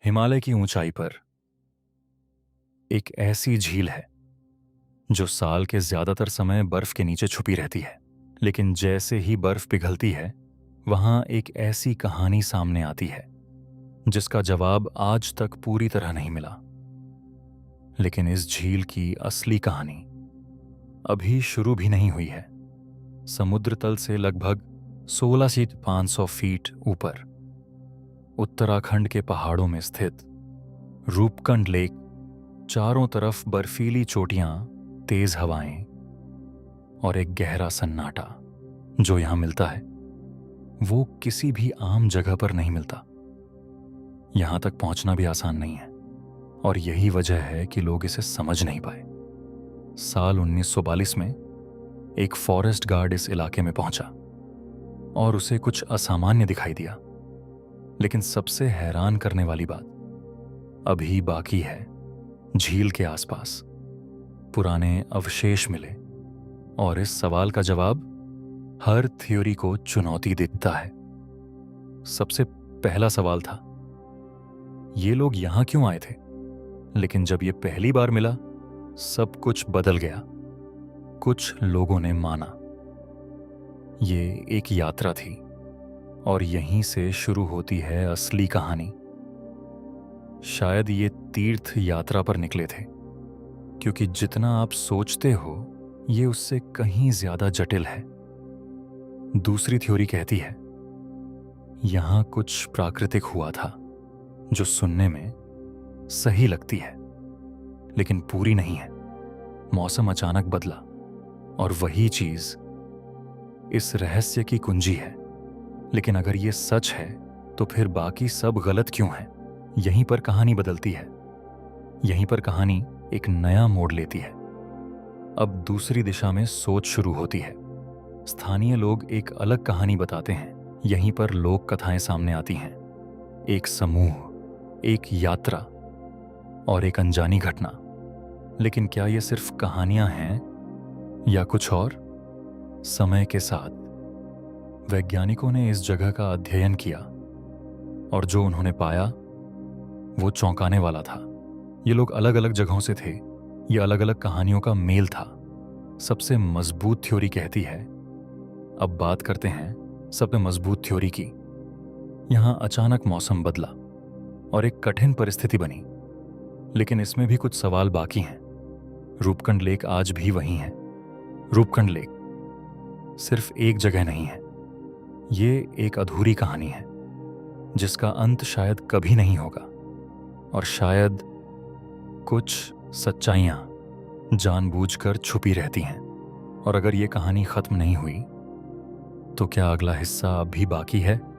हिमालय की ऊंचाई पर एक ऐसी झील है जो साल के ज्यादातर समय बर्फ के नीचे छुपी रहती है। लेकिन जैसे ही बर्फ पिघलती है, वहां एक ऐसी कहानी सामने आती है जिसका जवाब आज तक पूरी तरह नहीं मिला। लेकिन इस झील की असली कहानी अभी शुरू भी नहीं हुई है। समुद्र तल से लगभग 16,500 फीट ऊपर उत्तराखंड के पहाड़ों में स्थित रूपकुंड लेक, चारों तरफ बर्फीली चोटियां, तेज हवाएं और एक गहरा सन्नाटा जो यहां मिलता है वो किसी भी आम जगह पर नहीं मिलता। यहां तक पहुंचना भी आसान नहीं है और यही वजह है कि लोग इसे समझ नहीं पाए। साल 1942 में एक फॉरेस्ट गार्ड इस इलाके में पहुंचा और उसे कुछ असामान्य दिखाई दिया। लेकिन सबसे हैरान करने वाली बात अभी बाकी है। झील के आसपास पुराने अवशेष मिले और इस सवाल का जवाब हर थ्योरी को चुनौती देता है। सबसे पहला सवाल था, ये लोग यहां क्यों आए थे? लेकिन जब ये पहली बार मिला, सब कुछ बदल गया। कुछ लोगों ने माना ये एक यात्रा थी और यहीं से शुरू होती है असली कहानी। शायद ये तीर्थ यात्रा पर निकले थे, क्योंकि जितना आप सोचते हो ये उससे कहीं ज्यादा जटिल है। दूसरी थ्योरी कहती है यहां कुछ प्राकृतिक हुआ था जो सुनने में सही लगती है लेकिन पूरी नहीं है। मौसम अचानक बदला और वही चीज इस रहस्य की कुंजी है। लेकिन अगर ये सच है तो फिर बाकी सब गलत क्यों है? यहीं पर कहानी बदलती है। यहीं पर कहानी एक नया मोड़ लेती है। अब दूसरी दिशा में सोच शुरू होती है। स्थानीय लोग एक अलग कहानी बताते हैं। यहीं पर लोक कथाएं सामने आती हैं। एक समूह, एक यात्रा और एक अनजानी घटना। लेकिन क्या ये सिर्फ कहानियां हैं या कुछ और? समय के साथ वैज्ञानिकों ने इस जगह का अध्ययन किया और जो उन्होंने पाया वो चौंकाने वाला था। ये लोग अलग अलग जगहों से थे। ये अलग अलग कहानियों का मेल था। सबसे मजबूत थ्योरी कहती है, अब बात करते हैं सबसे मजबूत थ्योरी की। यहां अचानक मौसम बदला और एक कठिन परिस्थिति बनी। लेकिन इसमें भी कुछ सवाल बाकी हैं। रूपकुंड लेक आज भी वहीं है। रूपकुंड लेक सिर्फ एक जगह नहीं है। ये एक अधूरी कहानी है जिसका अंत शायद कभी नहीं होगा। और शायद कुछ सच्चाइयां जानबूझकर छुपी रहती हैं। और अगर ये कहानी खत्म नहीं हुई तो क्या अगला हिस्सा अब भी बाकी है?